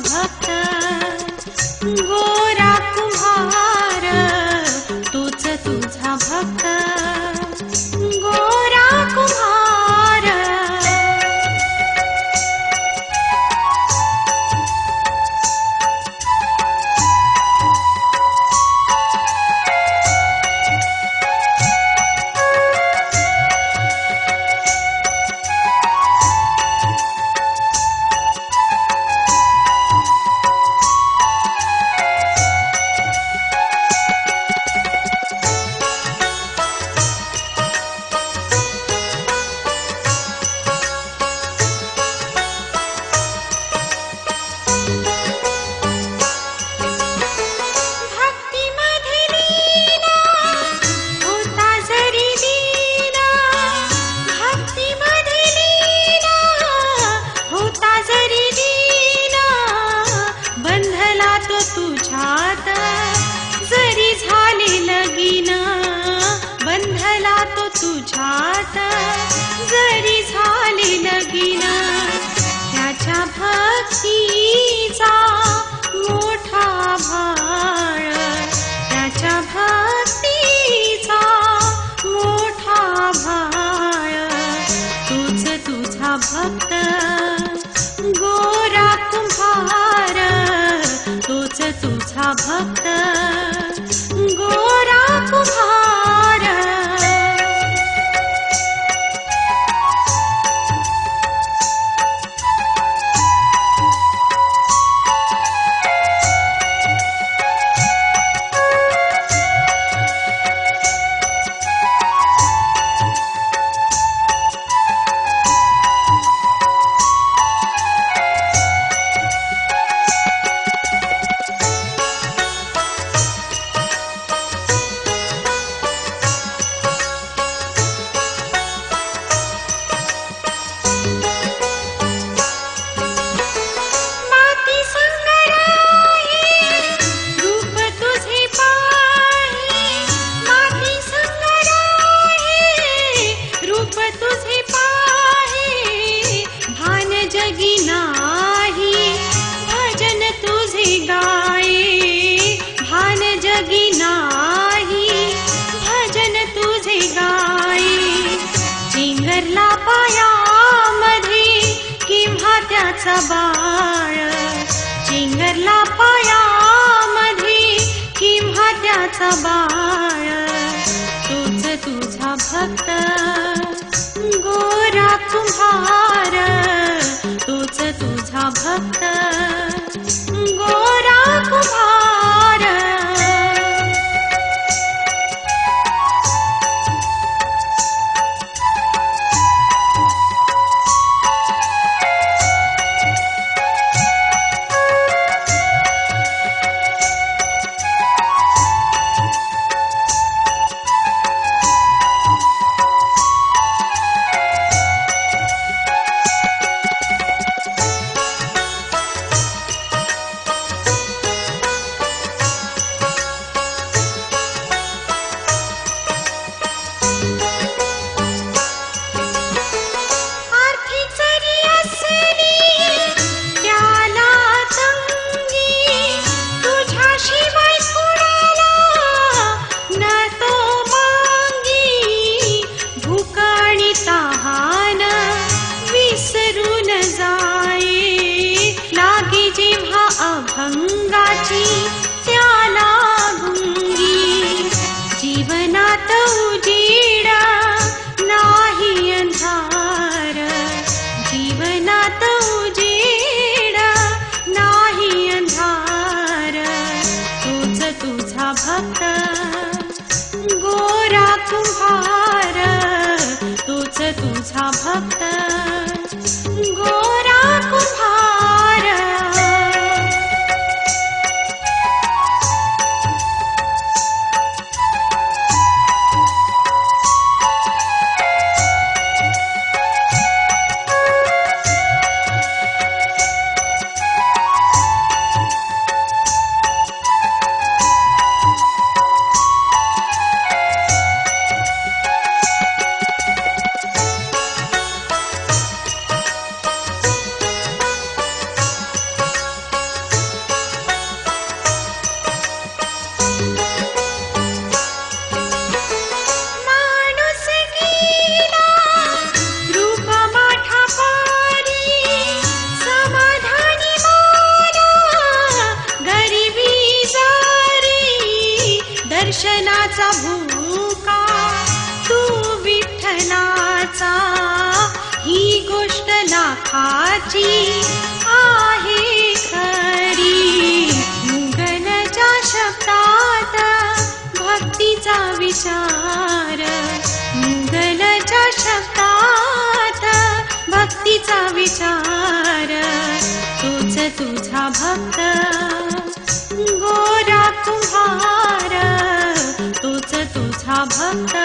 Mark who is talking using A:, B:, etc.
A: भक्त गोरा कुंभार तोच तुझा भक्त गोरा कुंभार। तुझ्यात जरी झाले लगीन बंधला तो तुझ्यात जरी झाले लगीन त्याच्या भक्तीचा मोठा भाळ त्याच्या भक्तीचा मोठा भाळ तूच तुझा भक्त गोरा कुंभार तोच तुझा भक्त गोरा कुंभार। जगी नाही भजन तुझे गाये भान जगी नाही भजन तुझे गाये चिंगरला पायामध्ये किंवा त्याचा बाळ चिंगरला पायामध्ये किंवा त्याचा बाळ तूच तुझा भक्त गोरा कुंभार तूच तुझा भक्त गोरा कुंभार। अभंगाची त्याला गुंगी जीवनात उजेडा सुखाची आहे खरी. मुगलच्या शब्दात भक्तीचा विचार. मुगलच्या शब्दात भक्तीचा विचार. तोच तुझा भक्त गोरा कुंभार. तोच तुझा भक्त